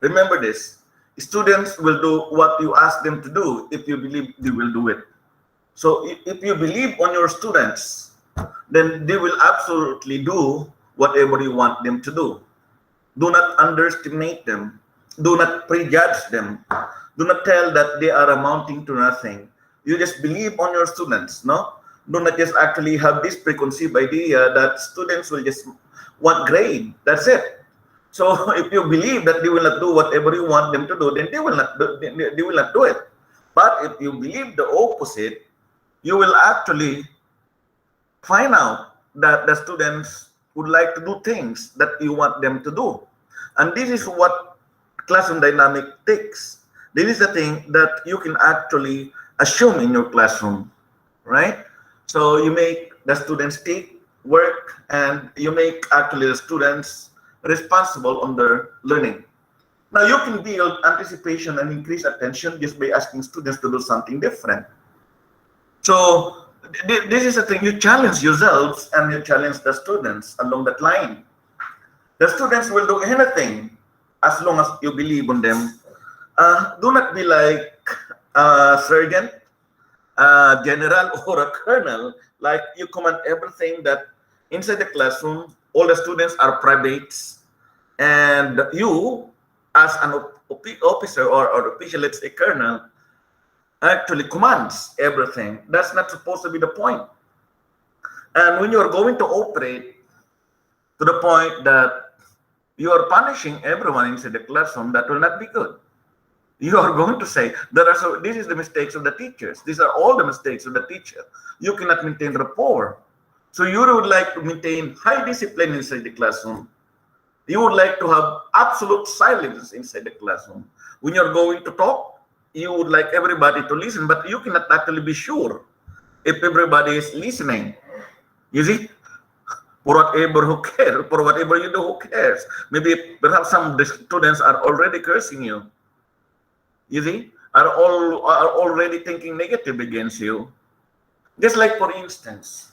Remember this. Students will do what you ask them to do if you believe they will do it. So if you believe on your students, then they will absolutely do whatever you want them to do. Do not underestimate them. Do not prejudge them. Do not tell that they are amounting to nothing. You just believe on your students, no? Do not just actually have this preconceived idea that students will just want grade. That's it. So if you believe that they will not do whatever you want them to do, then they will not do it. But if you believe the opposite, you will actually find out that the students would like to do things that you want them to do. And this is what classroom dynamic takes. This is the thing that you can actually assume in your classroom, right? So you make the students take work, and you make actually the students responsible on their learning. Now you can build anticipation and increase attention just by asking students to do something different. So this is the thing, you challenge yourselves and you challenge the students along that line. The students will do anything as long as you believe on them. Do not be like a sergeant, a general, or a colonel, like you command everything that inside the classroom, all the students are privates, and you, as an officer or official, let's say colonel, actually commands everything. That's not supposed to be the point. And when you are going to operate to the point that you are punishing everyone inside the classroom, that will not be good. You are going to say, this is the mistakes of the teachers. These are all the mistakes of the teacher. You cannot maintain rapport. So you would like to maintain high discipline inside the classroom. You would like to have absolute silence inside the classroom. When you're going to talk, you would like everybody to listen, but you cannot actually be sure if everybody is listening. You see? For whatever you do, who cares? Maybe perhaps some of the students are already cursing you. You see? Are already thinking negative against you. Just like, for instance,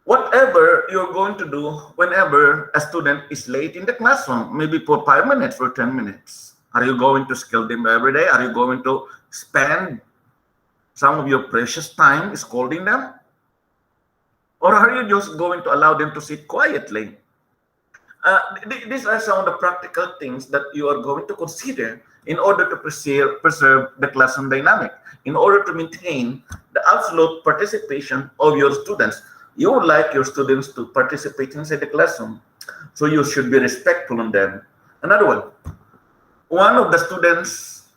whatever you're going to do whenever a student is late in the classroom, maybe for 5 minutes or 10 minutes, are you going to scold them every day? Are you going to spend some of your precious time scolding them? Or are you just going to allow them to sit quietly? These are some of the practical things that you are going to consider in order to preserve the classroom dynamic, in order to maintain the absolute participation of your students. You would like your students to participate inside the classroom, so you should be respectful on them. Another one of the students,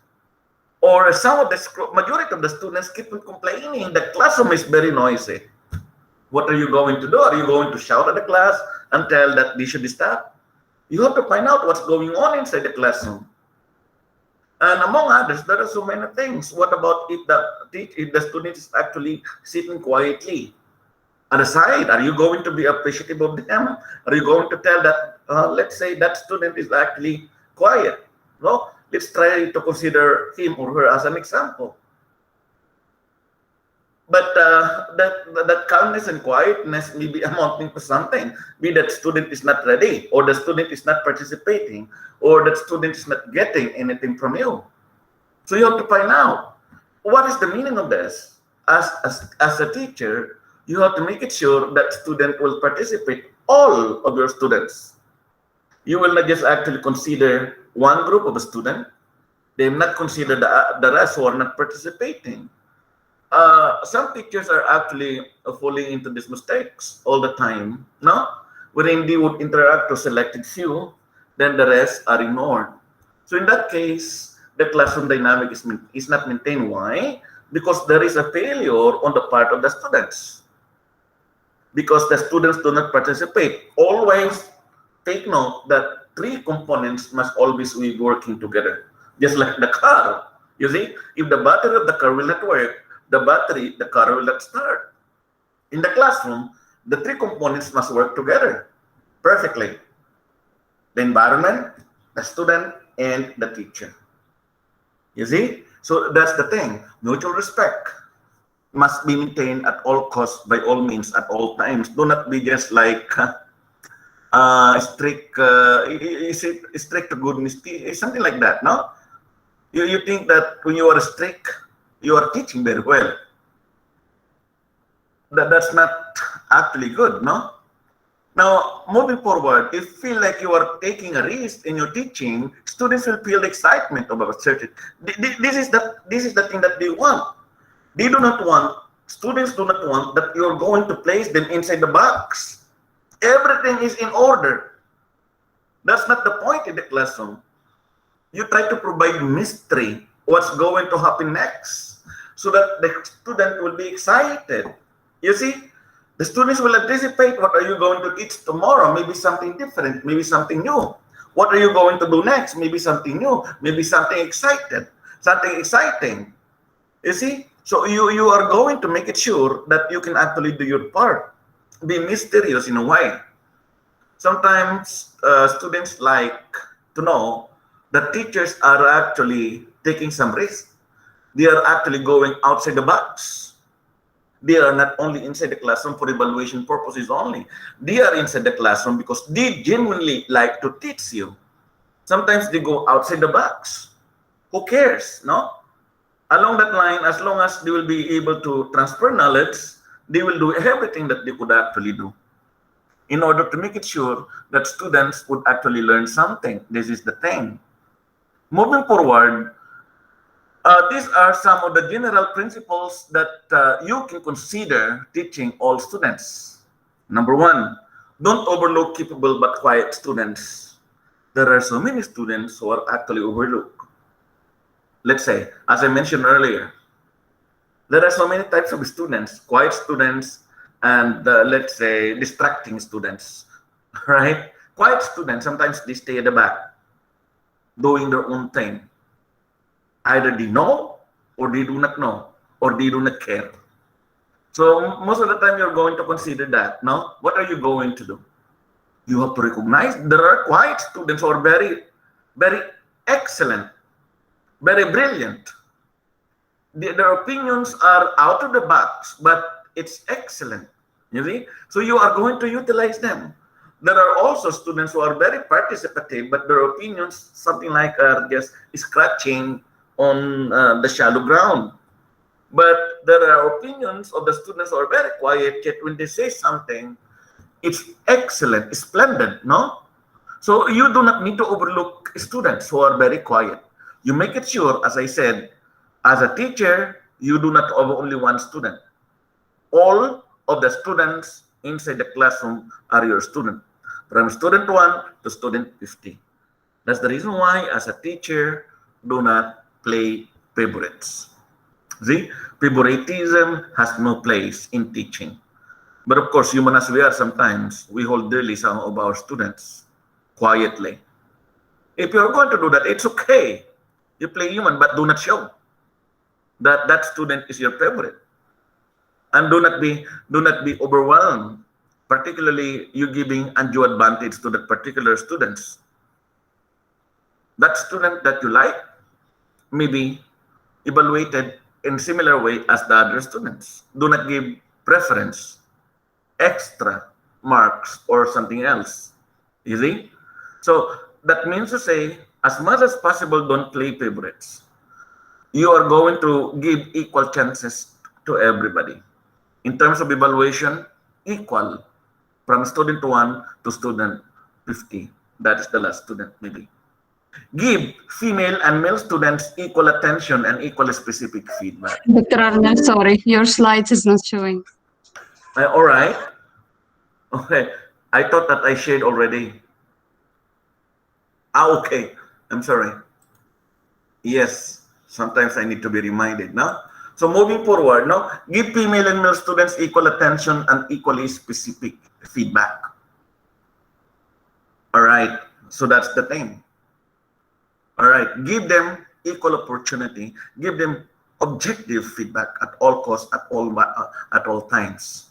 or some of the majority of the students, keep on complaining the classroom is very noisy. What are you going to do? Are you going to shout at the class and tell that they should stop? You have to find out what's going on inside the classroom. And among others, there are so many things. What about if the student is actually sitting quietly at the side? Are you going to be appreciative of them? Are you going to tell that, let's say that student is actually quiet? No, let's try to consider him or her as an example. But that calmness and quietness may be amounting to something. Be that student is not ready, or the student is not participating, or that student is not getting anything from you. So you have to find out what is the meaning of this. As a teacher, you have to make it sure that student will participate, all of your students. You will not just actually consider one group of a student. They will not consider the rest who are not participating. Some teachers are actually falling into these mistakes all the time, no? Wherein they would interact to selected few, then the rest are ignored. So in that case, the classroom dynamic is not maintained. Why? Because there is a failure on the part of the students. Because the students do not participate. Always take note that three components must always be working together. Just like the car. You see, if the battery of the car will not work, the car will not start. In the classroom, the three components must work together perfectly. The environment, the student, and the teacher. You see? So that's the thing. Mutual respect must be maintained at all costs, by all means, at all times. Do not be just like strict, is it strict to goodness, something like that, no? You think that when you are strict, you are teaching very well. That's not actually good, no? Now, moving forward, if you feel like you are taking a risk in your teaching, students will feel excitement about certain. This is the thing that they want. They do not want, students do not want that you're going to place them inside the box. Everything is in order. That's not the point in the classroom. You try to provide mystery, what's going to happen next, so that the student will be excited. You see, the students will anticipate what are you going to teach tomorrow, maybe something different, maybe something new. What are you going to do next? Maybe something new, maybe something exciting. You see, so you are going to make it sure that you can actually do your part. Be mysterious in a way. Sometimes students like to know that teachers are actually taking some risk. They are actually going outside the box. They are not only inside the classroom for evaluation purposes only. They are inside the classroom because they genuinely like to teach you. Sometimes they go outside the box. Who cares, no? Along that line, as long as they will be able to transfer knowledge, they will do everything that they could actually do in order to make it sure that students would actually learn something. This is the thing. Moving forward, these are some of the general principles that you can consider teaching all students. Number one, don't overlook capable but quiet students. There are so many students who are actually overlooked. Let's say, as I mentioned earlier, there are so many types of students, quiet students, and let's say distracting students, right? Quiet students, sometimes they stay at the back, doing their own thing. Either they know, or they do not know, or they do not care. So most of the time you're going to consider that, no? What are you going to do? You have to recognize there are quiet students who are very, very excellent, very brilliant. Their opinions are out of the box, but it's excellent. You see? So you are going to utilize them. There are also students who are very participative, but their opinions, something like just scratching on the shallow ground. But there are opinions of the students who are very quiet, yet when they say something, it's excellent, it's splendid, no? So you do not need to overlook students who are very quiet. You make it sure, as I said, as a teacher, you do not have only one student. All of the students inside the classroom are your student, from student 1 to student 50. That's the reason why, as a teacher, do not play favorites. See, favoritism has no place in teaching. But of course, human as we are, sometimes we hold dearly some of our students quietly. If you're going to do that, it's okay. You play human, but do not show that that student is your favorite. And do not be overwhelmed, particularly you giving undue advantage to that particular students. That student that you like may be evaluated in similar way as the other students. Do not give preference, extra marks, or something else. You see? So that means to say, as much as possible, don't play favorites. You are going to give equal chances to everybody. In terms of evaluation, equal from student 1 to student 50. That is the last student, maybe. Give female and male students equal attention and equal specific feedback. Dr. Arnel, sorry, your slides is not showing. All right. Okay. I thought that I shared already. Okay. I'm sorry. Yes. Sometimes I need to be reminded, no? So moving forward, no? Give female and male students equal attention and equally specific feedback. All right. So that's the thing. All right. Give them equal opportunity. Give them objective feedback at all costs, at all times.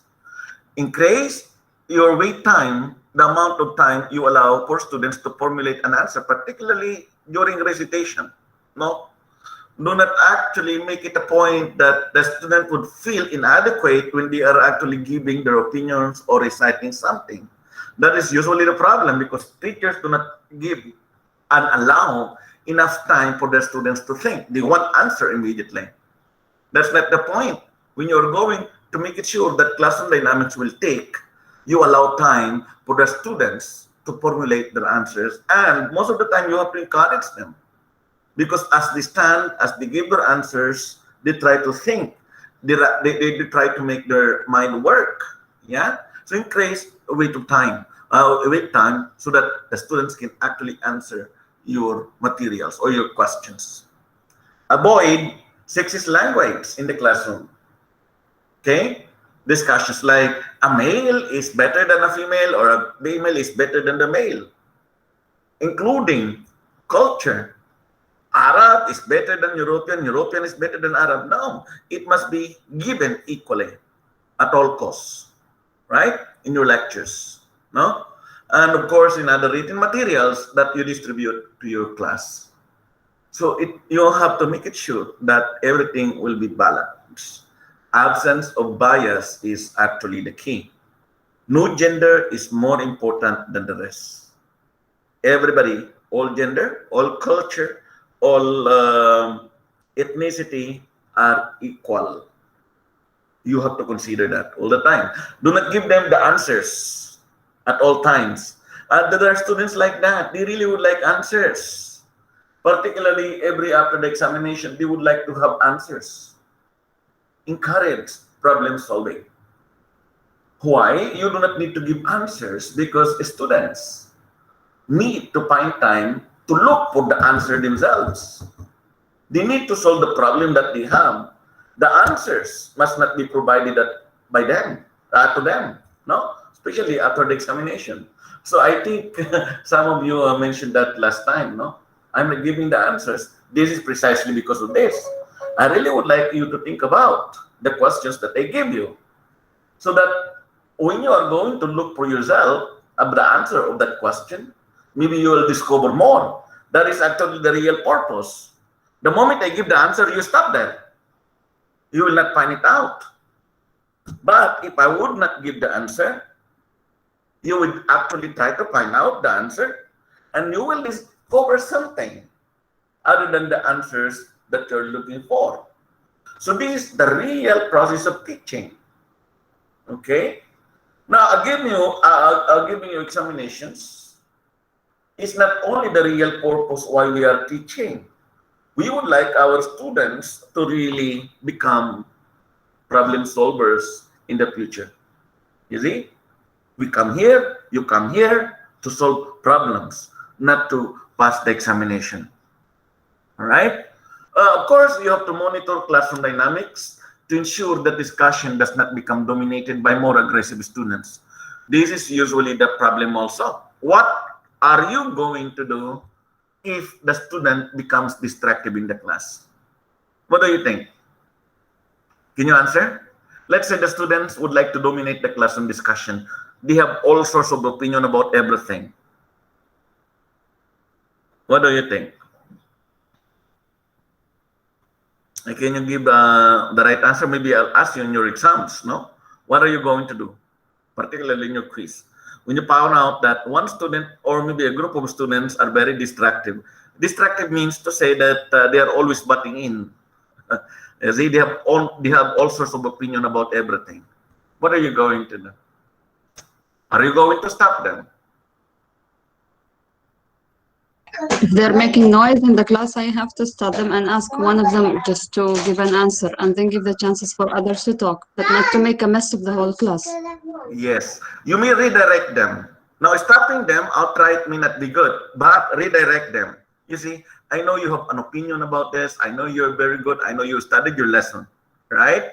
Increase your wait time, the amount of time you allow for students to formulate an answer, particularly during recitation. No? Do not actually make it a point that the student would feel inadequate when they are actually giving their opinions or reciting something. That is usually the problem because teachers do not give and allow enough time for their students to think. They want answer immediately. That's not the point. When you're going to make it sure that classroom dynamics will take, you allow time for the students to formulate their answers, and most of the time you have to encourage them. Because as they stand, as they give their answers, they try to think. They try to make their mind work. Yeah. So increase wait time so that the students can actually answer your materials or your questions. Avoid sexist language in the classroom. Okay. Discussions like a male is better than a female or a female is better than the male, including culture. Arab is better than European, European is better than Arab. No, it must be given equally at all costs, right? In your lectures, no? And of course, in other written materials that you distribute to your class. So you have to make it sure that everything will be balanced. Absence of bias is actually the key. No gender is more important than the rest. Everybody, all gender, all culture, all ethnicity are equal. You have to consider that all the time. Do not give them the answers at all times. And there are students like that. They really would like answers. Particularly every after the examination, they would like to have answers. Encourage problem solving. Why? You do not need to give answers because students need to find time to look for the answer themselves. They need to solve the problem that they have. The answers must not be provided by them, to them, no? Especially after the examination. So I think some of you mentioned that last time, no? I'm not giving the answers. This is precisely because of this. I really would like you to think about the questions that they give you, so that when you are going to look for yourself at the answer of that question, maybe you will discover more. That is actually the real purpose. The moment I give the answer, you stop there. You will not find it out. But if I would not give the answer, you would actually try to find out the answer, and you will discover something other than the answers that you're looking for. So this is the real process of teaching. Okay? Now, I'll give you examinations. It's not only the real purpose why we are teaching. We would like our students to really become problem solvers in the future. You see? We come here, you come here to solve problems, not to pass the examination. All right? Of course, you have to monitor classroom dynamics to ensure that discussion does not become dominated by more aggressive students. This is usually the problem also. What are you going to do if the student becomes distracted in the class? What do you think? Can you answer? Let's say the students would like to dominate the classroom discussion. They have all sorts of opinion about everything. What do you think? Can you give the right answer? Maybe I'll ask you in your exams, no? What are you going to do? Particularly in your quiz. When you found out that one student or maybe a group of students are very distractive. Distractive means to say that they are always butting in. They have all sorts of opinion about everything. What are you going to do? Are you going to stop them? If they're making noise in the class, I have to stop them and ask one of them just to give an answer, and then give the chances for others to talk, but not to make a mess of the whole class. Yes, you may redirect them. Now, stopping them outright may not be good, but redirect them. You see, I know you have an opinion about this. I know you're very good. I know you studied your lesson, right?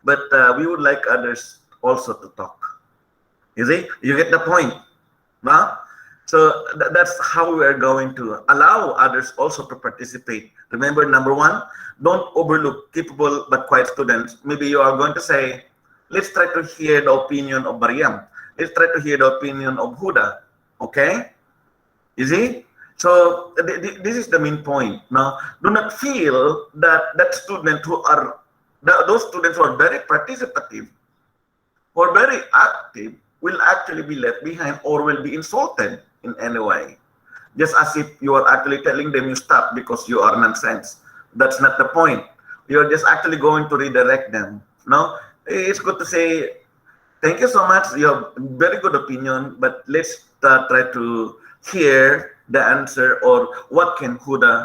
But we would like others also to talk. You see, you get the point, huh? So that's how we are going to allow others also to participate. Remember, number one, don't overlook capable but quiet students. Maybe you are going to say, let's try to hear the opinion of Mariam. Let's try to hear the opinion of Huda. Okay? You see? So this is the main point. Now, do not feel that those students who are very participative or very active, will actually be left behind or will be insulted in any way. Just as if you are actually telling them you stop because you are nonsense. That's not the point. You're just actually going to redirect them. No, it's good to say, thank you so much. You have very good opinion, but let's try to hear the answer or what can Huda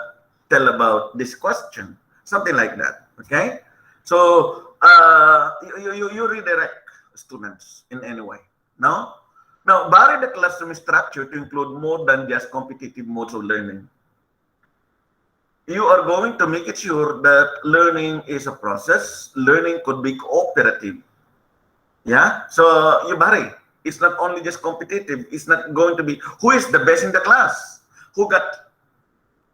tell about this question. Something like that. Okay. So you redirect students in any way. No? Now, vary the classroom structure to include more than just competitive modes of learning. You are going to make it sure that learning is a process. Learning could be cooperative. Yeah? So you vary. It's not only just competitive. It's not going to be who is the best in the class, who got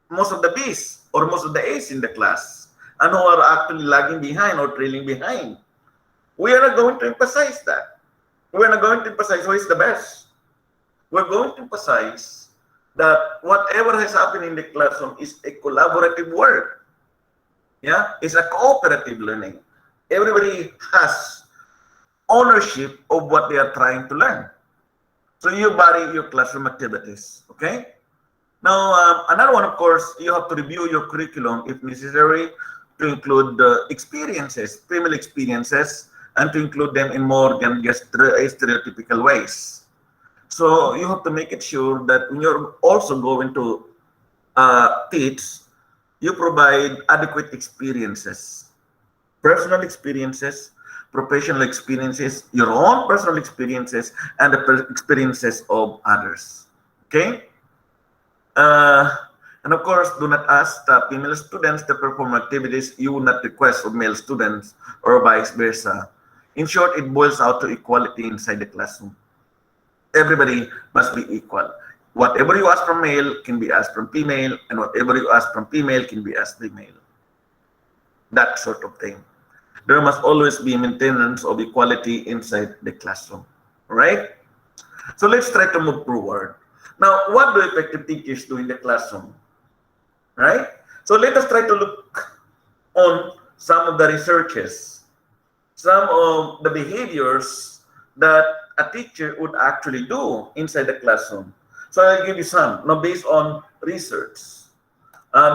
most of the B's or most of the A's in the class, and who are actually lagging behind or trailing behind. We are not going to emphasize that. We're not going to emphasize who is the best. We're going to emphasize that whatever has happened in the classroom is a collaborative work. Yeah, it's a cooperative learning. Everybody has ownership of what they are trying to learn. So you vary your classroom activities. Okay. Now, another one, of course, you have to review your curriculum if necessary to include experiences, female experiences, and to include them in more than just stereotypical ways. So you have to make it sure that when you're also going to teach, you provide adequate experiences, personal experiences, professional experiences, your own personal experiences, and the experiences of others. Okay? And of course, do not ask the female students to perform activities you would not request of male students or vice versa. In short, it boils out to equality inside the classroom. Everybody must be equal. Whatever you ask from male can be asked from female, and whatever you ask from female can be asked female. That sort of thing. There must always be maintenance of equality inside the classroom. All right? So let's try to move forward. Now, what do effective teachers do in the classroom? Right? So let us try to look on some of the researches, some of the behaviors that a teacher would actually do inside the classroom. So I'll give you some, now based on research.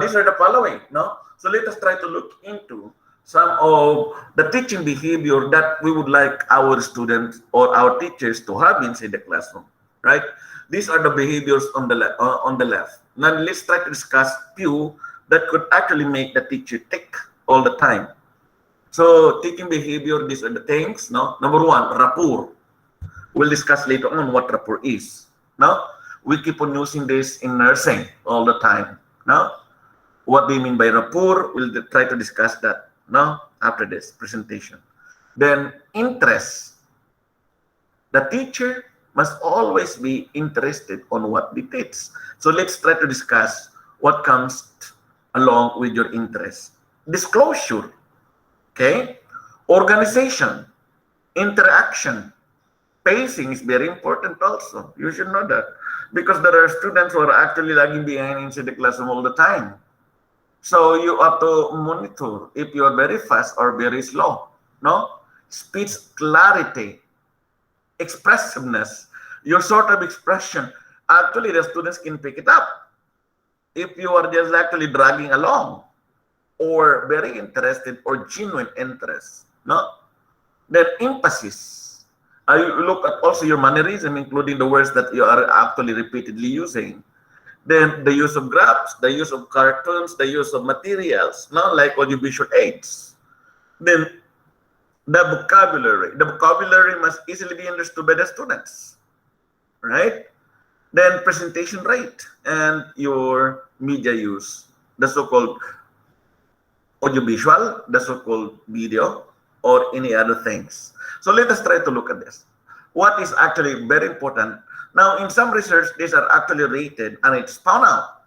These are the following, no? So let us try to look into some of the teaching behavior that we would like our students or our teachers to have inside the classroom, right? These are the behaviors on the left. Now let's try to discuss few that could actually make the teacher tick all the time. So teaching behavior, these are the things. No, number one, rapport. We'll discuss later on what rapport is. No, we keep on using this in nursing all the time. No, what do you mean by rapport? We'll try to discuss that. No, after this presentation. Then interest. The teacher must always be interested on what they teach. So let's try to discuss what comes along with your interest. Disclosure, okay? Organization, interaction, pacing is very important also. You should know that because there are students who are actually lagging behind inside the classroom all the time. So you have to monitor if you are very fast or very slow. No? Speech clarity, expressiveness, your sort of expression. Actually, the students can pick it up. If you are just actually dragging along or very interested or genuine interest, no? Then emphasis. You look at also your mannerism, including the words that you are actually repeatedly using. Then the use of graphs, the use of cartoons, the use of materials, no? Like audiovisual aids. Then the vocabulary. The vocabulary must easily be understood by the students, right? Then presentation rate and your media use, the so-called audiovisual, the so-called video, or any other things. So let us try to look at this. What is actually very important? Now, in some research, these are actually rated, and it's found out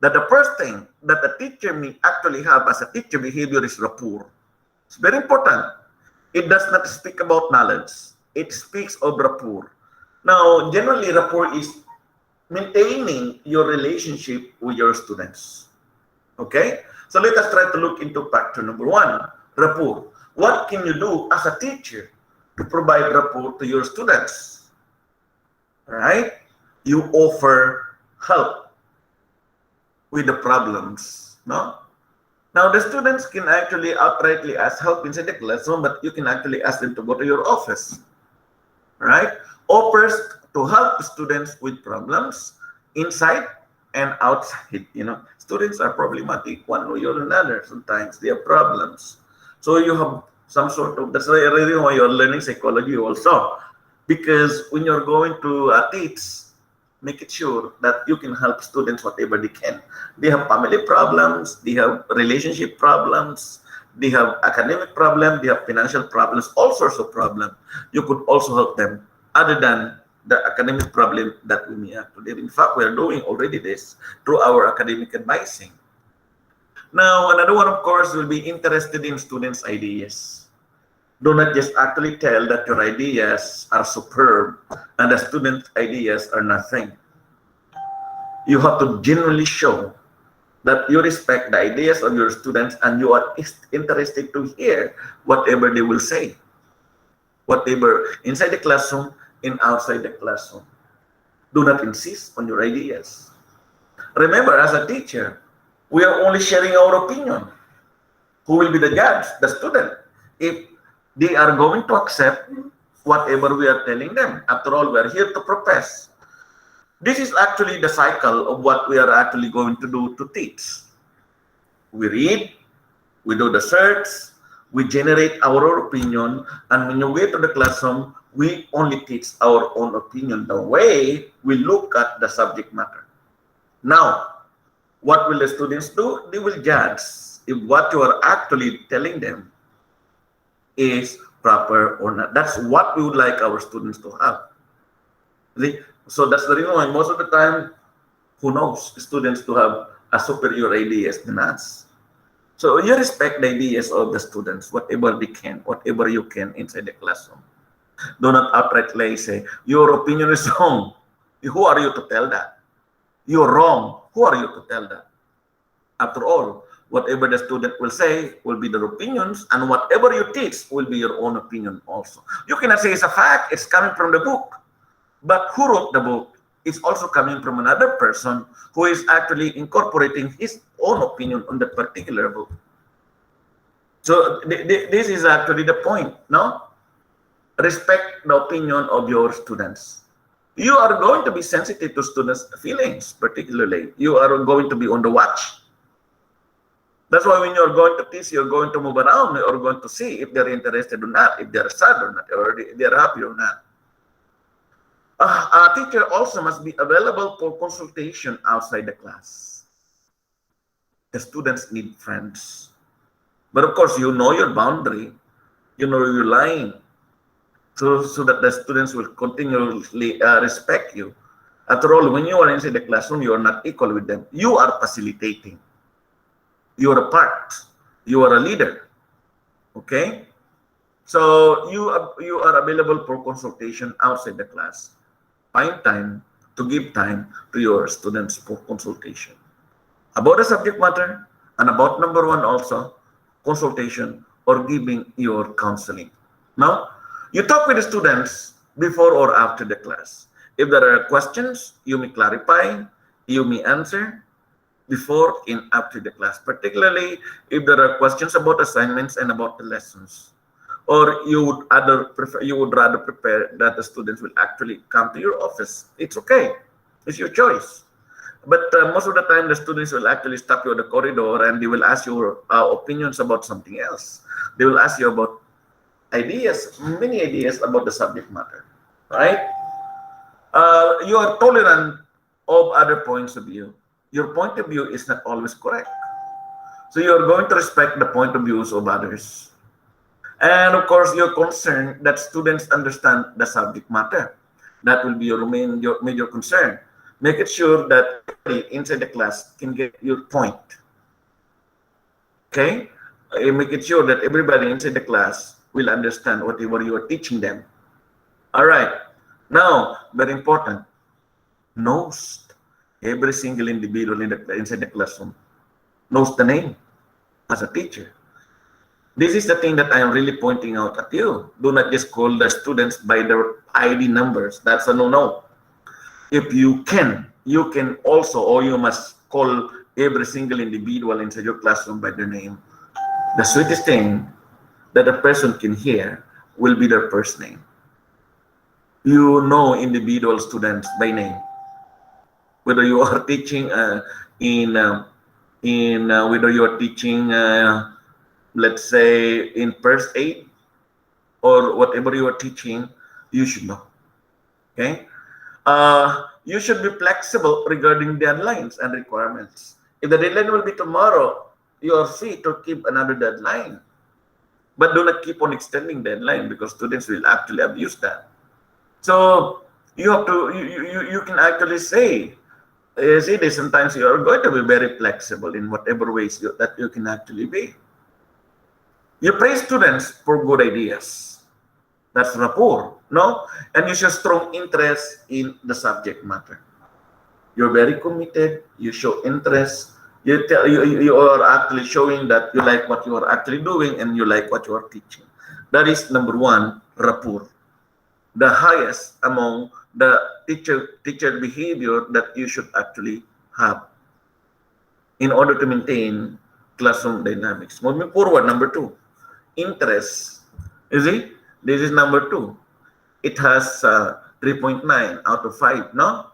that the first thing that the teacher may actually have as a teacher behavior is rapport. It's very important. It does not speak about knowledge. It speaks of rapport. Now, generally, rapport is maintaining your relationship with your students. Okay? So let us try to look into factor number one, rapport. What can you do as a teacher to provide rapport to your students, right? You offer help with the problems, no? Now, the students can actually outrightly ask help inside the classroom, but you can actually ask them to go to your office, right? Offers to help students with problems inside and outside. Students are problematic one way or another. Sometimes they have problems. So you have some sort of, that's the reason why you're learning psychology also. Because when you're going to teach, make it sure that you can help students whatever they can. They have family problems, they have relationship problems, they have academic problems, they have financial problems, all sorts of problems. You could also help them other than the academic problem that we may have today. In fact, we are doing already this through our academic advising. Now, another one, of course, will be interested in students' ideas. Do not just actually tell that your ideas are superb and the students' ideas are nothing. You have to genuinely show that you respect the ideas of your students and you are interested to hear whatever they will say, whatever inside the classroom and outside the classroom. Do not insist on your ideas. Remember, as a teacher, we are only sharing our opinion. Who will be the judge? The student. If they are going to accept whatever we are telling them. After all, we are here to profess. This is actually the cycle of what we are actually going to do to teach. We read, we do the search, we generate our opinion, and when you get to the classroom, we only teach our own opinion the way we look at the subject matter. Now, what will the students do? They will judge if what you are actually telling them is proper or not. That's what we would like our students to have. So that's the reason why most of the time, who knows, students to have a superior ideas than us. So you respect the ideas of the students, whatever they can, whatever you can inside the classroom. Do not outrightly say, your opinion is wrong. Who are you to tell that? You're wrong. Who are you to tell that? After all, whatever the student will say will be their opinions, and whatever you teach will be your own opinion also. You cannot say it's a fact, it's coming from the book. But who wrote the book is also coming from another person who is actually incorporating his own opinion on that particular book. So this is actually the point, no? Respect the opinion of your students. You are going to be sensitive to students' feelings, particularly. You are going to be on the watch. That's why when you're going to teach, you're going to move around, you're going to see if they're interested or not, if they're sad or not, or they're happy or not. A teacher also must be available for consultation outside the class. The students need friends. But of course, you know your boundary, you know your line, so that the students will continually respect you. After all, when you are inside the classroom, you are not equal with them. You are facilitating. You are a part. You are a leader. Okay? So you are available for consultation outside the class. Find time to give time to your students for consultation about the subject matter, and about number one also, consultation or giving your counseling. Now, you talk with the students before or after the class. If there are questions, you may clarify, you may answer before and after the class, particularly if there are questions about assignments and about the lessons. Or you would rather prepare that the students will actually come to your office. It's okay. It's your choice. But most of the time, the students will actually stop you in the corridor and they will ask your opinions about something else. They will ask you about ideas, many ideas about the subject matter, right? You are tolerant of other points of view. Your point of view is not always correct. So you're going to respect the point of views of others. And of course, you're concerned that students understand the subject matter. That will be your major concern. Make it sure that everybody inside the class can get your point. Okay? Make it sure that everybody inside the class will understand whatever you are teaching them. All right. Now, very important. Knows every single individual inside the classroom. Knows the name as a teacher. This is the thing that I am really pointing out at you. Do not just call the students by their ID numbers. That's a no-no. If you can also, or you must call every single individual inside your classroom by their name. The sweetest thing that a person can hear will be their first name. You know individual students by name, whether you are teaching in whether you are teaching let's say in first aid or whatever you are teaching, you should know. Okay, you should be flexible regarding deadlines and requirements. If the deadline will be tomorrow, you are free to keep another deadline, but do not keep on extending deadline because students will actually abuse that. So you have to you can actually say, see, sometimes you are going to be very flexible in whatever ways that you can actually be. You praise students for good ideas. That's rapport, no? And you show strong interest in the subject matter. You're very committed. You show interest. You are actually showing that you like what you are actually doing and you like what you are teaching. That is number one, rapport. The highest among the teacher behavior that you should actually have in order to maintain classroom dynamics. Moving forward, number two, interest. You see, this is number two. It has 3.9 out of 5, no?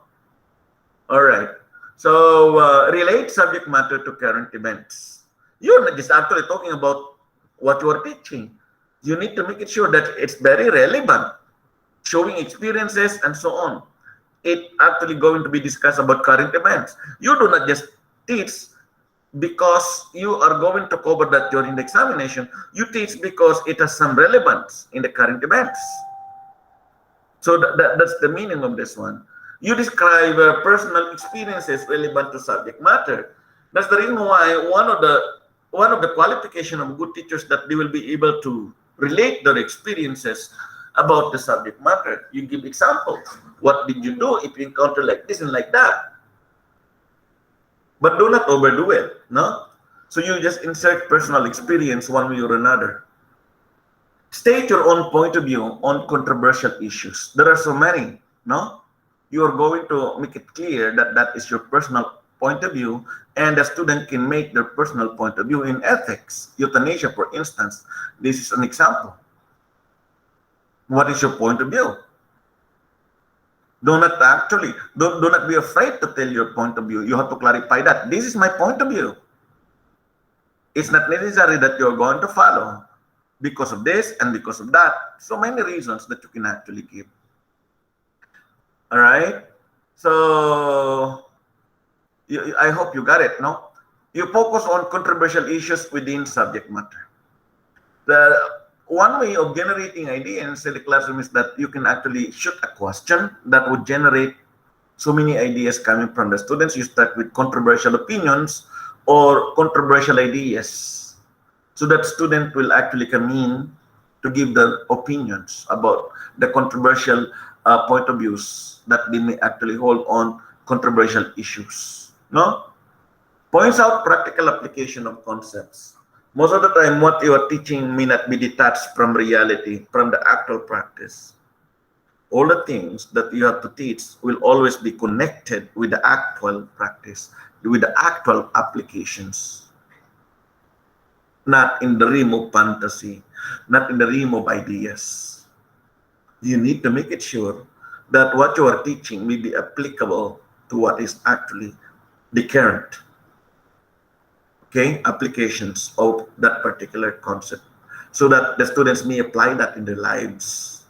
All right. So relate subject matter to current events. You're not just actually talking about what you are teaching. You need to make it sure that it's very relevant, showing experiences and so on. It actually going to be discussed about current events. You do not just teach because you are going to cover that during the examination. You teach because it has some relevance in the current events. So that's the meaning of this one. You describe personal experiences relevant to subject matter. That's the reason why one of the qualification of good teachers that they will be able to relate their experiences about the subject matter. You give examples. What did you do if you encounter like this and like that? But do not overdo it, no? So you just insert personal experience one way or another. State your own point of view on controversial issues. There are so many, no? You are going to make it clear that that is your personal point of view, and the student can make their personal point of view in ethics. Euthanasia, for instance, this is an example. What is your point of view? Do not be afraid to tell your point of view. You have to clarify that. This is my point of view. It's not necessary that you're going to follow because of this and because of that. So many reasons that you can actually give. All right. So I hope you got it, no? You focus on controversial issues within subject matter. The one way of generating ideas in the classroom is that you can actually shoot a question that would generate so many ideas coming from the students. You start with controversial opinions or controversial ideas, so that student will actually come in to give their opinions about the controversial point of views that they may actually hold on controversial issues. No? Points out practical application of concepts. Most of the time, what you are teaching may not be detached from reality, from the actual practice. All the things that you have to teach will always be connected with the actual practice, with the actual applications. Not in the realm of fantasy, not in the realm of ideas. You need to make it sure that what you are teaching may be applicable to what is actually the current applications of that particular concept, so that the students may apply that in their lives.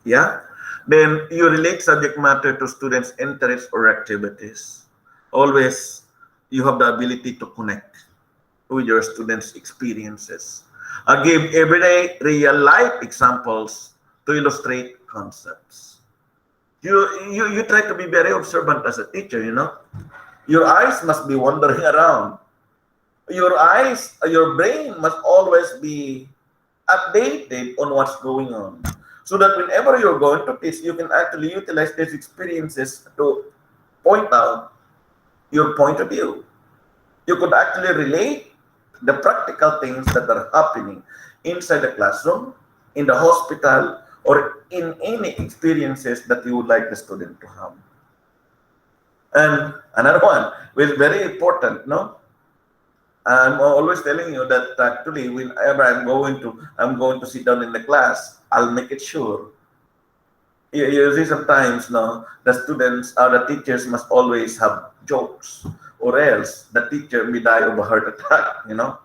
Yeah. Then you relate subject matter to students' interests or activities. Always you have the ability to connect with your students' experiences. Give everyday real life examples to illustrate concepts. You try to be very observant as a teacher, you know. Your eyes must be wandering around. Your brain must always be updated on what's going on, so that whenever you're going to teach, you can actually utilize these experiences to point out your point of view. You could actually relate the practical things that are happening inside the classroom, in the hospital, or in any experiences that you would like the student to have. And another one, which is very important, no? I'm always telling you that actually whenever I'm going to sit down in the class, I'll make it sure. You see sometimes no, the students or the teachers must always have jokes, or else the teacher may die of a heart attack, you know.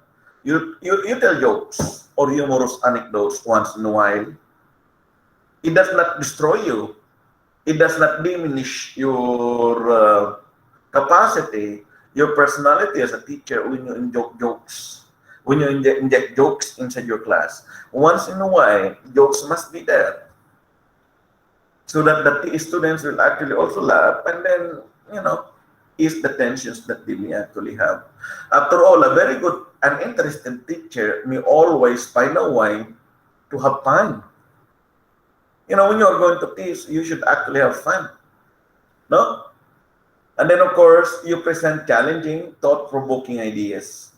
You tell jokes or humorous anecdotes once in a while. It does not destroy you. It does not diminish your capacity, your personality as a teacher when you inject jokes. When you inject jokes inside your class. Once in a while, jokes must be there. So that the students will actually also laugh and then, you know, ease the tensions that they may actually have. After all, a very good and interested teacher may always find a way to have fun. You know, when you're going to teach, you should actually have fun. No? And then, of course, you present challenging, thought-provoking ideas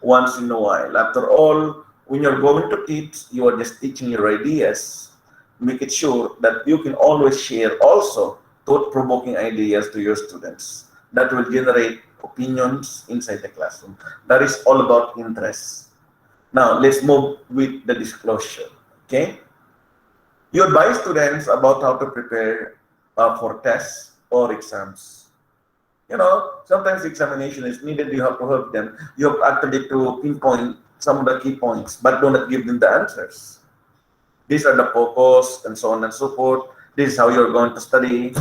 once in a while. After all, when you're going to teach, you are just teaching your ideas. Make it sure that you can always share also thought-provoking ideas to your students. That will generate opinions inside the classroom. That is all about interest. Now, let's move with the disclosure. Okay? You advise students about how to prepare for tests or exams. You know, sometimes examination is needed. You have to help them. You have actually to pinpoint some of the key points, but do not give them the answers. These are the focus and so on and so forth. This is how you're going to study.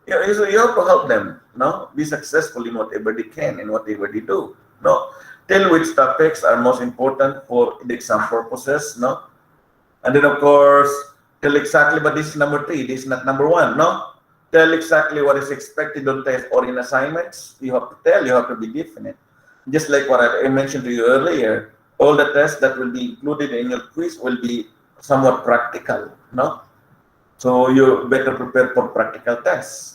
You have to help them, no? Be successful in whatever they can and whatever they do, no? Tell which topics are most important for the exam purposes, no? And then, of course, tell exactly, but this is number 3, this is not number 1, no? Tell exactly what is expected on tests or in assignments. You have to tell, you have to be definite. Just like what I mentioned to you earlier, all the tests that will be included in your quiz will be somewhat practical, no? So you better prepare for practical tests.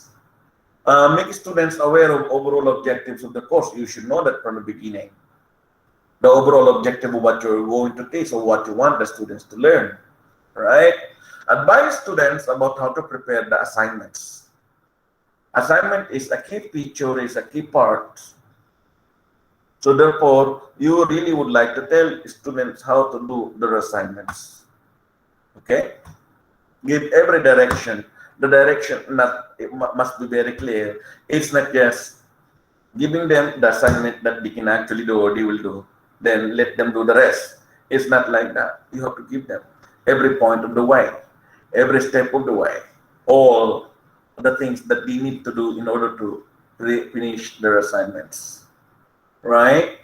Make students aware of overall objectives of the course. You should know that from the beginning. The overall objective of what you're going to teach or what you want the students to learn, right? Advise students about how to prepare the assignments. Assignment is a key feature, is a key part. So therefore, you really would like to tell students how to do their assignments. Okay? Give every direction. The direction must be very clear. It's not just giving them the assignment that they can actually do or they will do. Then let them do the rest. It's not like that. You have to give them every point of the way, every step of the way, all the things that they need to do in order to finish their assignments. Right?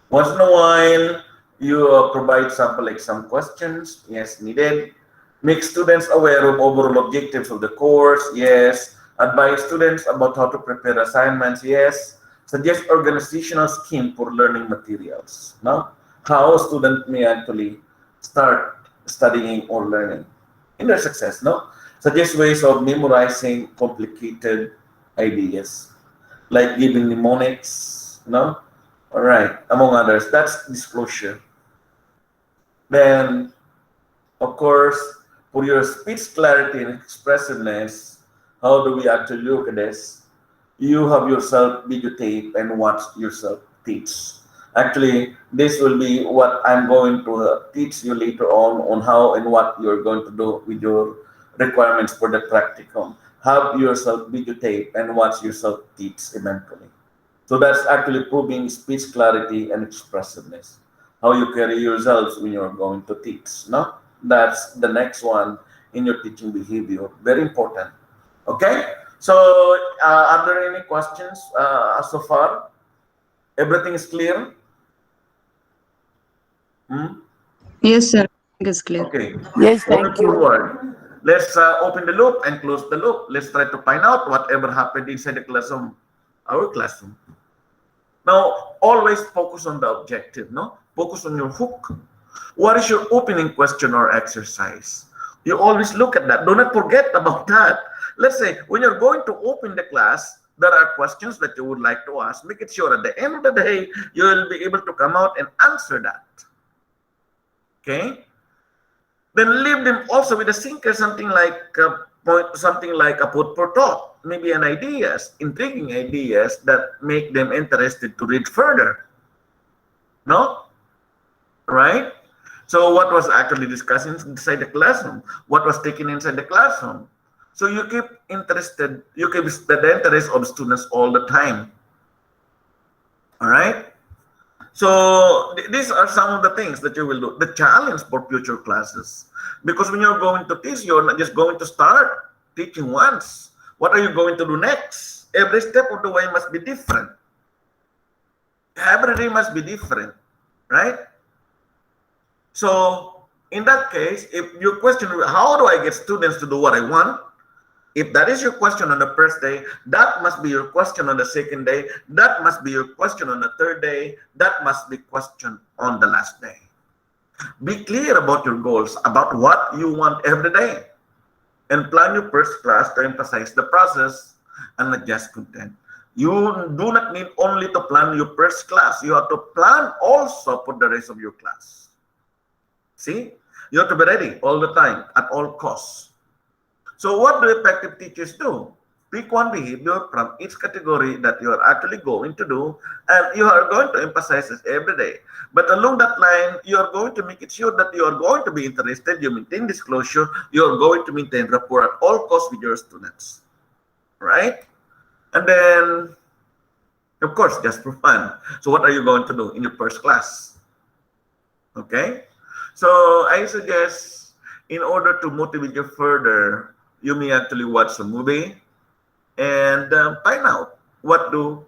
Once in a while, you provide sample exam questions. Yes, needed. Make students aware of overall objectives of the course. Yes. Advise students about how to prepare assignments. Yes. Suggest organizational scheme for learning materials. Now, how a student may actually start studying or learning in their success. No. Suggest ways of memorizing complicated ideas, like giving mnemonics. No. All right. Among others, that's disclosure. Then, of course, for your speech clarity and expressiveness, how do we actually look at this? You have yourself videotape and watch yourself teach. Actually, this will be what I'm going to teach you later on how and what you're going to do with your requirements for the practicum. Have yourself videotape and watch yourself teach eventually. So that's actually proving speech clarity and expressiveness. How you carry yourselves when you're going to teach. No? That's the next one in your teaching behavior. Very important. Okay? So, are there any questions so far? Everything is clear? Yes, sir. It's clear. Okay. Yes, Moving thank you. forward. Let's open the loop and close the loop. Let's try to find out whatever happened inside the classroom, our classroom. Now, always focus on the objective, no? Focus on your hook. What is your opening question or exercise? You always look at that. Do not forget about that. Let's say when you're going to open the class, there are questions that you would like to ask, make it sure at the end of the day, you will be able to come out and answer that. Okay? Then leave them also with a thinker, something like a food for thought, maybe an ideas, intriguing ideas that make them interested to read further. No? Right? So what was actually discussed inside the classroom? What was taken inside the classroom? So you keep interested, you keep the interest of students all the time. All right? So these are some of the things that you will do. The challenge for future classes. Because when you're going to teach, you're not just going to start teaching once. What are you going to do next? Every step of the way must be different. Every day must be different, right? So in that case, if your question, how do I get students to do what I want? If that is your question on the first day, that must be your question on the second day, that must be your question on the third day, that must be question on the last day. Be clear about your goals, about what you want every day, and plan your first class to emphasize the process and not just content. You do not need only to plan your first class, you have to plan also for the rest of your class. See, you have to be ready all the time at all costs. So what do effective teachers do? Pick one behavior from each category that you are actually going to do, and you are going to emphasize it every day. But along that line, you are going to make it sure that you are going to be interested, you maintain disclosure, you are going to maintain rapport at all costs with your students, right? And then, of course, just for fun. So what are you going to do in your first class? Okay? So I suggest, in order to motivate you further, you may actually watch a movie and find out what do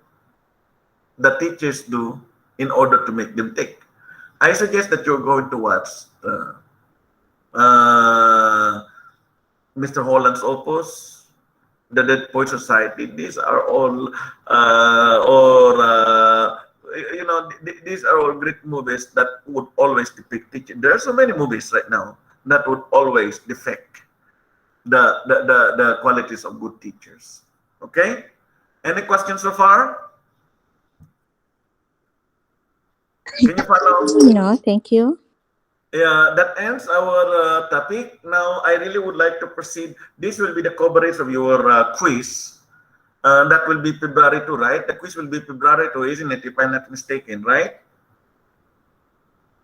the teachers do in order to make them think. I suggest that you're going to watch Mr. Holland's Opus, The Dead Poet Society. These are all, these are all great movies that would always depict teaching. There are so many movies right now that would always depict the qualities of good teachers. Okay? Any questions so far? Can you follow? No, thank you. Yeah, that ends our topic. Now, I really would like to proceed. This will be the coverage of your quiz. That will be February 2, right? The quiz will be February 2, isn't it? If I'm not mistaken, right?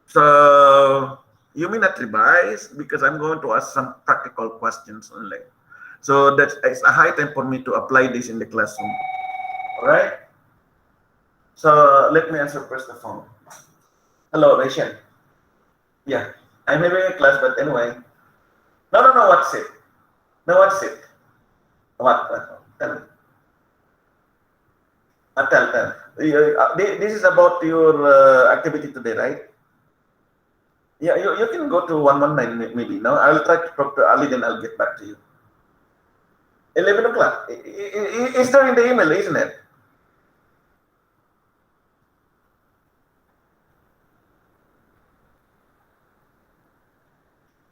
So, you may not revise because I'm going to ask some practical questions only. So that's it's a high time for me to apply this in the classroom. All right. So let me answer first the phone. Hello, Rachel. Yeah, I'm having a class, but anyway. No. What's it? No, what's it? What? Tell me. Tell. This is about your activity today, right? Yeah, you can go to 119 maybe. No, I'll try to talk to Ali, then I'll get back to you. 11 o'clock. It's there in the email, isn't it?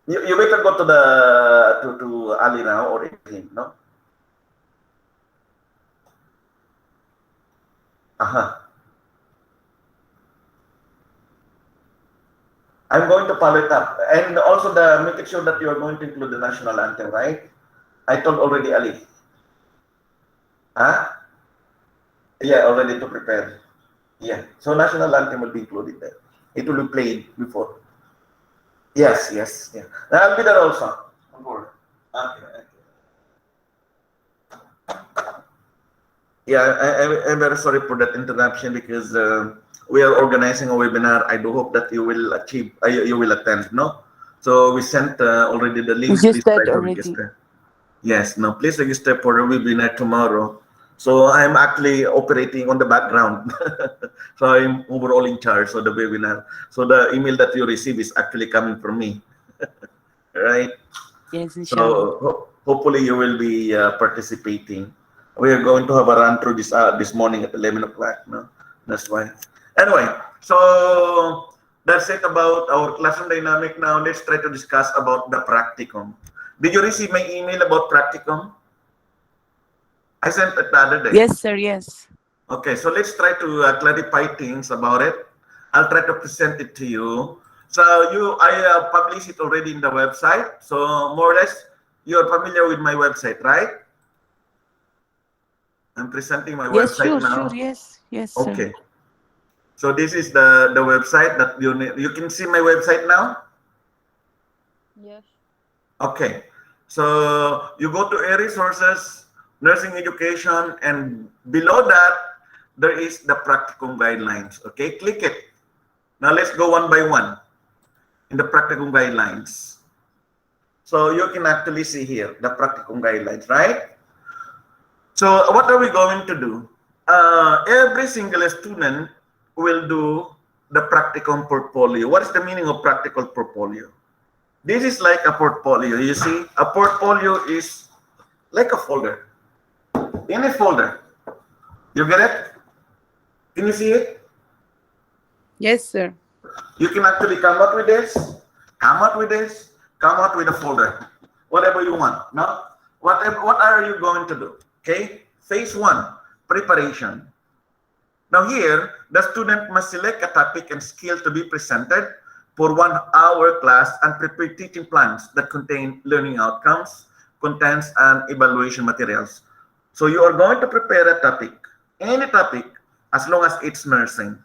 You better go to Ali now or him, no? I'm going to follow it up, and also make it sure that you are going to include the national anthem, right? I told already Ali. Huh? Yeah, already to prepare. Yeah, so national anthem will be included there. It will be played before. Yes. Yeah. I'll be there also. On board. Okay. Yeah, I'm very sorry for that interruption because we are organizing a webinar. I do hope that you will achieve, you will attend, no? So we sent already the link. You said already. Yes, no, please register for the webinar tomorrow. So I'm actually operating on the background. So I'm overall in charge of the webinar. So the email that you receive is actually coming from me. Right? Yes, inshallah. So hopefully you will be participating. We are going to have a run through this morning at 11 o'clock. No? That's why. Anyway, so that's it about our classroom dynamic. Now let's try to discuss about the practicum. Did you receive my email about practicum? I sent it the other day. Yes, sir. Yes. Okay, so let's try to clarify things about it. I'll try to present it to you. So I published it already in the website. So more or less, you're familiar with my website, right? I'm presenting my Yes, website sure, sure. now. Yes, yes, sir. Okay. So this is the website that you need. You can see my website now. Yes. Okay. So you go to resources, nursing education, and below that there is the practicum guidelines. Okay, click it. Now let's go one by one in the practicum guidelines. So you can actually see here the practicum guidelines, right? So what are we going to do? Every single student will do the practicum portfolio. What is the meaning of practical portfolio? This is like a portfolio. You see, a portfolio is like a folder. In a folder. You get it? Can you see it? Yes, sir. You can actually come up with this, come up with this, come up with a folder. Whatever you want. No? What are you going to do? Okay? Phase 1, preparation. Now here, the student must select a topic and skill to be presented for 1 hour class and prepare teaching plans that contain learning outcomes, contents, and evaluation materials. So you are going to prepare a topic, any topic, as long as it's nursing.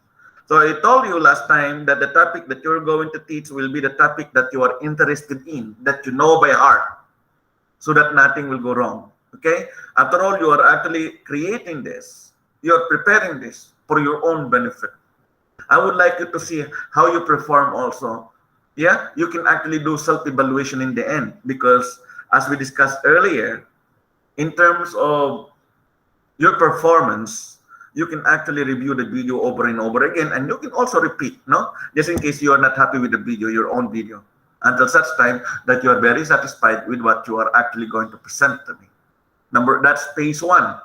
So I told you last time that the topic that you're going to teach will be the topic that you are interested in, that you know by heart, so that nothing will go wrong. Okay? After all, you are actually creating this. You are preparing this for your own benefit. I would like you to see how you perform also. Yeah, you can actually do self-evaluation in the end, because as we discussed earlier, in terms of your performance, you can actually review the video over and over again, and you can also repeat, no? Just in case you are not happy with the video, your own video, until such time that you are very satisfied with what you are actually going to present to me. That's phase 1.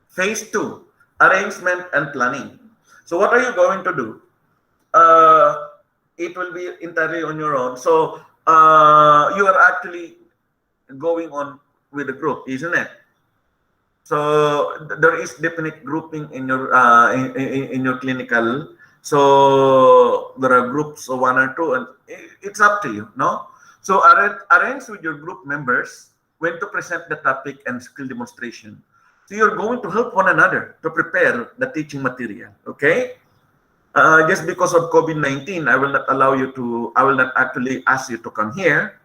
Phase 2, arrangement and planning. So what are you going to do? It will be entirely on your own. So you are actually going on with the group, isn't it? So there is definite grouping in your in your clinical. So there are groups of 1 or 2, and it's up to you, no? So arrange with your group members when to present the topic and skill demonstration. So you're going to help one another to prepare the teaching material. Okay. Just because of COVID-19, I will not allow you to. I will not actually ask you to come here.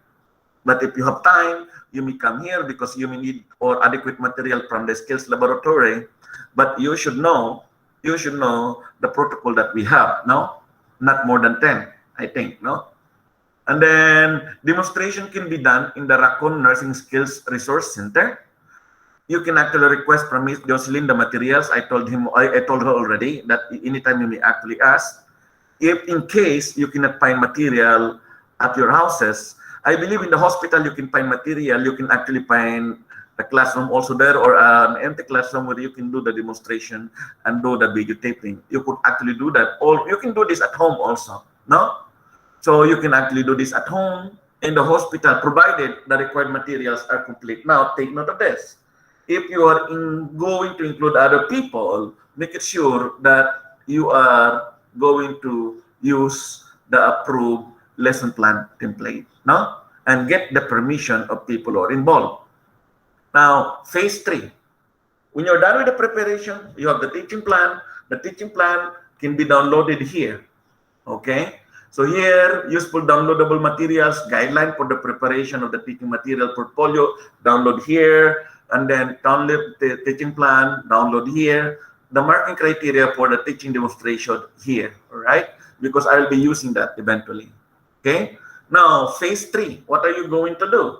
But if you have time, you may come here because you may need or adequate material from the skills laboratory. But you should know the protocol that we have. No, not more than 10, I think. No, and then demonstration can be done in the Raccoon Nursing Skills Resource Center. You can actually request from Ms. Jocelyn the materials. I told her already that anytime you may actually ask. If in case you cannot find material at your houses, I believe in the hospital you can find material. You can actually find a classroom also there, or an empty classroom where you can do the demonstration and do the video taping. You could actually do that, or you can do this at home also. No, so you can actually do this at home in the hospital, provided the required materials are complete. Now take note of this. If you are going to include other people, make it sure that you are going to use the approved lesson plan template, no? And get the permission of people who are involved. Now, phase 3. When you're done with the preparation, you have the teaching plan. The teaching plan can be downloaded here, okay? So here, useful downloadable materials, guideline for the preparation of the teaching material portfolio, download here, and then download the teaching plan, download here, the marking criteria for the teaching demonstration here, all right? Because I will be using that eventually, okay? Now, phase 3, what are you going to do?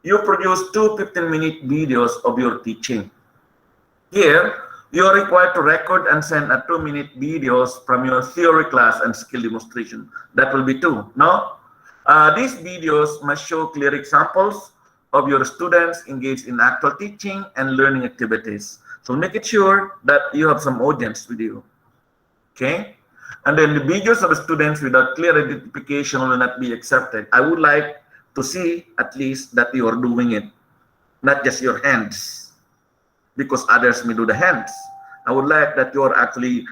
You produce 2 15-minute videos of your teaching. Here, you are required to record and send a 2-minute videos from your theory class and skill demonstration. That will be 2, no? These videos must show clear examples of your students engaged in actual teaching and learning activities. So make it sure that you have some audience with you, okay? And then the videos of students without clear identification will not be accepted. I would like to see at least that you are doing it, not just your hands. because others may do the hands. I would like that you're actually,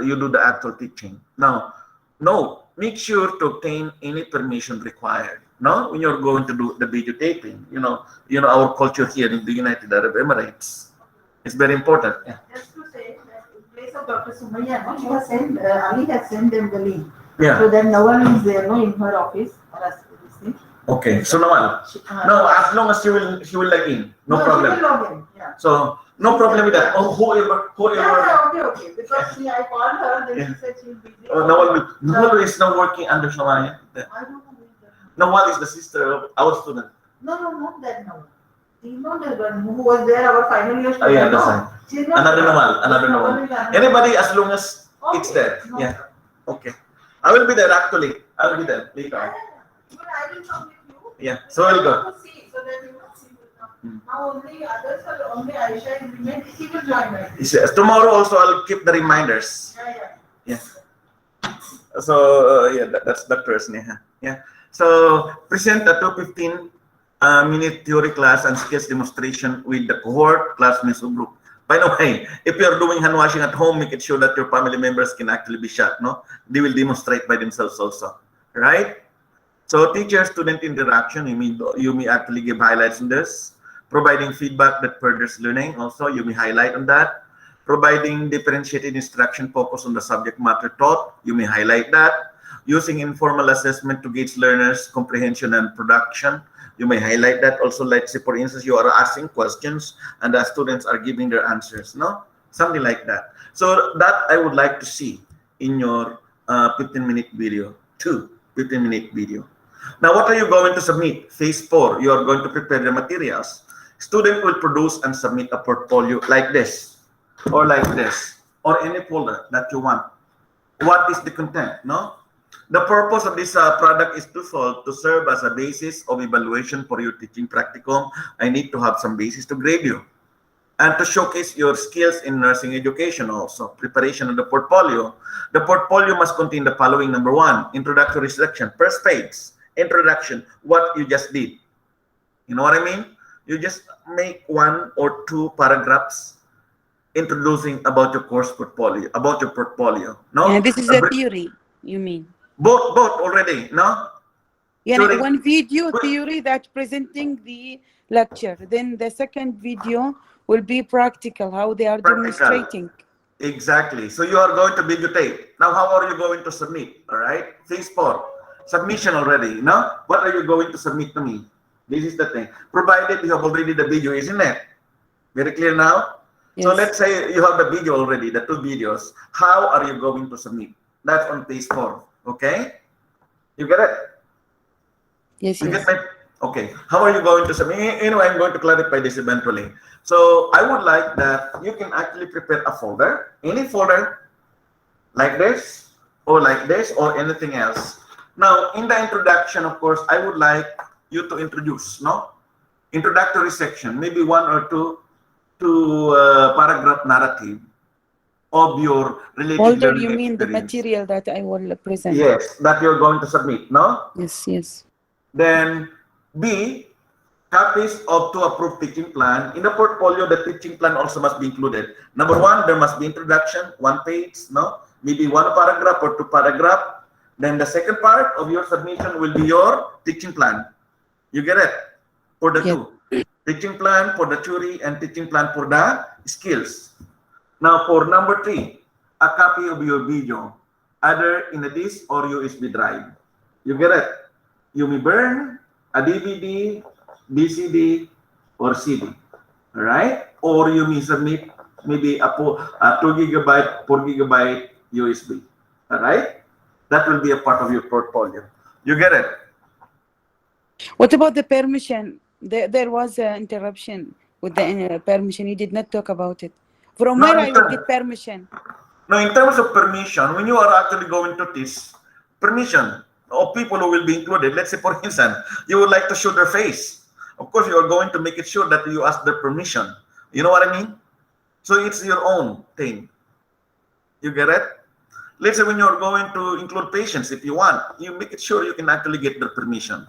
you do the actual teaching. Now, no, make sure to obtain any permission required. No, when you're going to do the videotaping, our culture here in the United Arab Emirates, it's very important. Yeah. Just to say that in place of Dr. Sumaya, no, she has sent, Ali has sent them the link. Yeah. So then no one is there, no, in her office. Or as this thing. Okay. So no, as long as she will log in, no problem. She will log in. Yeah. So no problem with that. Oh, whoever. Okay. Because I called her, then Yeah. she said she's busy. Nawal is not working under Shamaya. I don't know. Nawal is the sister of our student. No, not that Nawal. She's not the one who was there, our final year student. Oh yeah, that's no. right. She's not Another there. Nawal. This Nawal is Anybody, as long as Okay, it's there. no Yeah. Okay. I will be there actually. I will be there later. But I will come with you. Yeah. So we'll go. To see, so that you know, she will come. Hmm. Now only others are only Aisha is remained. She will join us. He says, tomorrow also I'll keep the reminders. Yeah. Yeah. So yeah, that's the person. Yeah. So present a 215 minute theory class and skills demonstration with the cohort, classmates, or group. By the way, if you're doing hand washing at home, make it sure that your family members can actually be shot. No, they will demonstrate by themselves also, right? So teacher-student interaction, you may actually give highlights in this. Providing feedback that furthers learning, also you may highlight on that. Providing differentiated instruction focus on the subject matter taught, you may highlight that. Using informal assessment to gauge learners' comprehension and production, you may highlight that. Also, let's say, for instance, you are asking questions and the students are giving their answers, no? Something like that. So that I would like to see in your 15-minute video, 15-minute video. Now, what are you going to submit? Phase 4, you are going to prepare the materials. Student will produce and submit a portfolio like this, or like this, or any folder that you want. What is the content, no? The purpose of this product is twofold: to serve as a basis of evaluation for your teaching practicum. I need to have some basis to grade you, and to showcase your skills in nursing education also. Preparation of the portfolio. The portfolio must contain the following. Number 1, introductory section. First page, introduction, what you just did. You know what I mean? You just make 1 or 2 paragraphs introducing about your course portfolio, about your portfolio. No? Yeah, this is a theory, you mean? Both already, no? Yeah, Theory. one video theory that presenting the lecture. Then the second video will be practical, how they are demonstrating. Exactly. So you are going to videotape. Now, how are you going to submit? All right. Phase 4, submission already. Now, what are you going to submit to me? This is the thing. Provided you have already the video, isn't it? Very clear now? Yes. So let's say you have the video already, the 2 videos. How are you going to submit? That's on phase 4. Okay? You get it? Yes, You yes. get my, okay. How are you going to submit? Anyway, I'm going to clarify this eventually. So I would like that you can actually prepare a folder, any folder, like this, or like this, or anything else. Now, in the introduction, of course, I would like you to introduce, no? Introductory section, maybe 1 or 2 paragraph narrative of your related Folder, learning you mean the experience. material that I will present? Yes, that you're going to submit, no? Yes, yes. Then B, copies of 2 approved teaching plan. In the portfolio, the teaching plan also must be included. Number 1, there must be introduction, 1 page, no? Maybe 1 paragraph or 2 paragraph. Then the second part of your submission will be your teaching plan. You get it? For the 2. Teaching plan for the theory and teaching plan for the skills. Now for number 3, a copy of your video, either in a disk or USB drive. You get it? You may burn a DVD, VCD, or CD. All right? Or you may submit maybe a 2 gigabyte, 4 gigabyte USB. All right? That will be a part of your portfolio. You get it? What about the permission? There was an interruption with the permission. You did not talk about it. From where I will get permission? Now, in terms of permission, when you are actually going to teach, permission of people who will be included, let's say, for instance, you would like to show their face. Of course, you are going to make it sure that you ask their permission. You know what I mean? So it's your own thing. You get it? Let's say when you're going to include patients, if you want, you make it sure you can actually get their permission.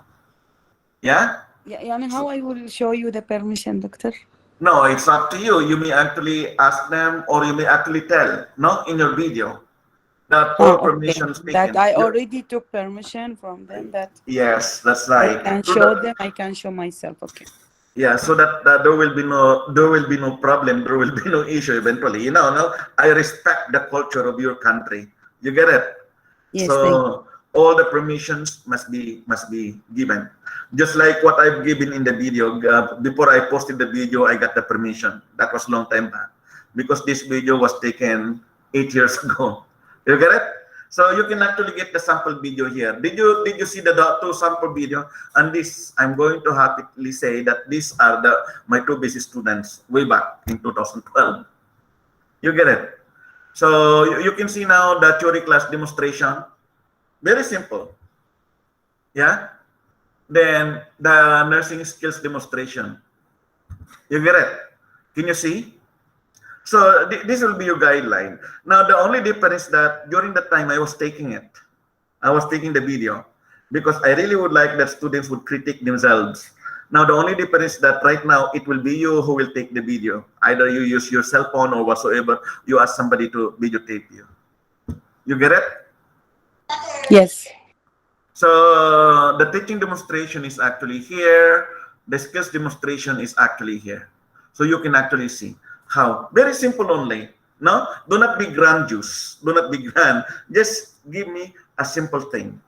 Yeah? Yeah, how I will show you the permission, doctor? No, it's up to you. You may actually ask them, or you may actually tell, no, in your video, that all Okay. permissions That taken. I already took permission from them, that Yes, that's I right. can So show that, them, I can show myself. Okay. yeah, so that there will be no problem, there will be no issue eventually. No, I respect the culture of your country. You get it? Yes, thank you. So all the permissions must be given. Just like what I've given in the video. Before I posted the video, I got the permission. That was long time back, because this video was taken 8 years ago. You get it? So you can actually get the sample video here. Did you see the two sample video? And this, I'm going to happily say that these are my two basic students way back in 2012. You get it? So you can see now the theory class demonstration. Very simple. Yeah. Then the nursing skills demonstration. You get it? Can you see? So this will be your guideline. Now the only difference that during the time I was taking it, I was taking the video because I really would like that students would critique themselves. Now the only difference that right now it will be you who will take the video. Either you use your cell phone or whatsoever, you ask somebody to videotape you. You get it? Yes. So the teaching demonstration is actually here. The skills demonstration is actually here. So you can actually see how. Very simple only. No, do not be grandiose. Do not be grand. Just give me a simple thing.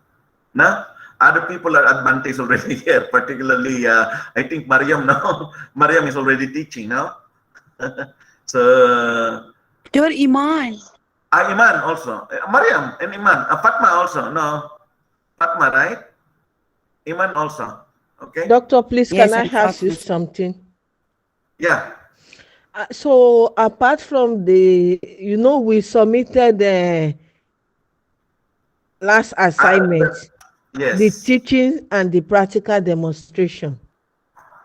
No, other people are advantaged already here. Particularly, I think Mariam now. Mariam is already teaching now. So Your Iman. Iman also. Mariam and Iman. Fatma also. No, Fatma, right? Iman also. Okay. Doctor, please, Yes, can I I'm ask you Fatma. something? Yeah. So apart from the, we submitted the last assignment, the Yes. teaching and the practical demonstration.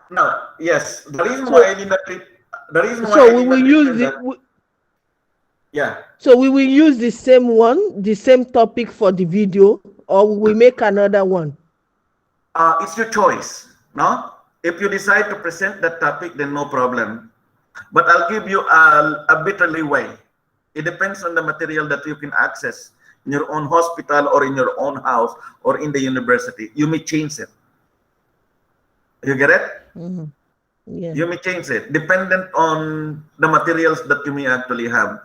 No. Yes. The reason So, why I did not. The reason why so I we did will not use return that. Yeah. so we will use the same one, the same topic for the video, or we will make another one. It's your choice. No. If you decide to present that topic, then no problem. But I'll give you a better leeway. It depends on the material that you can access in your own hospital or in your own house or in the university. You may change it. You get it? Mm-hmm. Yeah. You may change it dependent on the materials that you may actually have.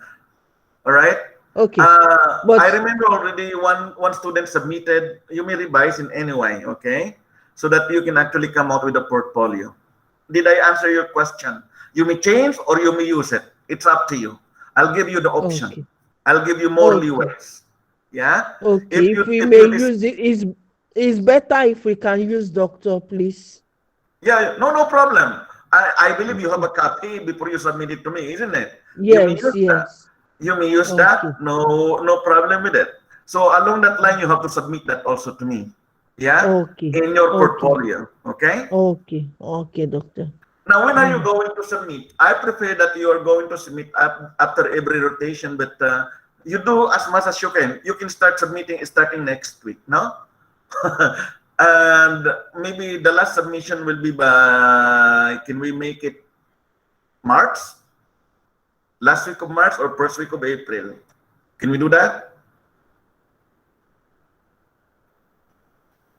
All right? Okay. I remember already one student submitted. You may revise in any way, okay? So that you can actually come out with a portfolio. Did I answer your question? You may change or you may use it. It's up to you. I'll give you the option. Okay. I'll give you more Okay. leeways. Yeah? Okay. If we may use it, it's better if we can use Doctor, please. Yeah, no problem. I believe you have a copy before you submit it to me, isn't it? Yes, yes. You may use Okay. that. No problem with it. So along that line, you have to submit that also to me. Yeah? Okay. In your Okay. portfolio. Okay? Okay. Okay, Doctor. Now, when are you going to submit? I prefer that you are going to submit after every rotation, but you do as much as you can. You can start submitting starting next week, no? And maybe the last submission will be by, can we make it March? Last week of March or first week of April? Can we do that?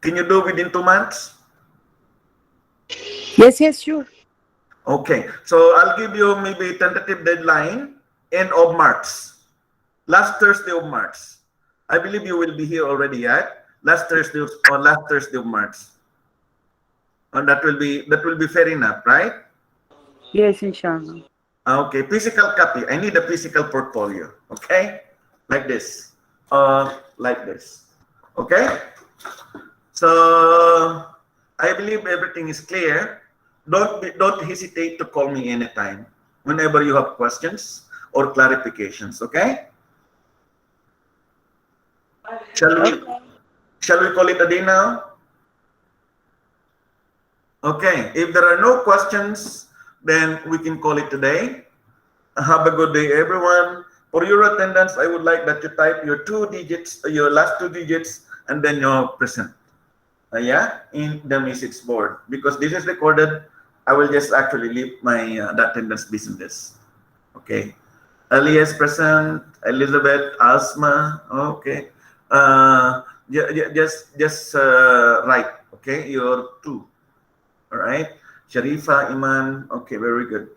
Can you do within 2 months? Yes, sure. Okay, so I'll give you maybe tentative deadline end of March, last Thursday of March. I believe you will be here already, right? Last Thursday of March. And that will be fair enough, right? Yes, inshallah. Okay, physical copy. I need a physical portfolio. Okay, like this, like this. Okay. So I believe everything is clear. Don't hesitate to call me anytime whenever you have questions or clarifications. Okay. Shall we call it a day now? Okay. If there are no questions, then we can call it today. Have a good day, everyone. For your attendance, I would like that you type your your last two digits, and then your present. Yeah, in the message board, because this is recorded I will just actually leave my the attendance based on this. Okay. Elias present, Elizabeth, Asma. Okay. Just write. Okay, you're two. All right. Sharifa, Iman. Okay, very good.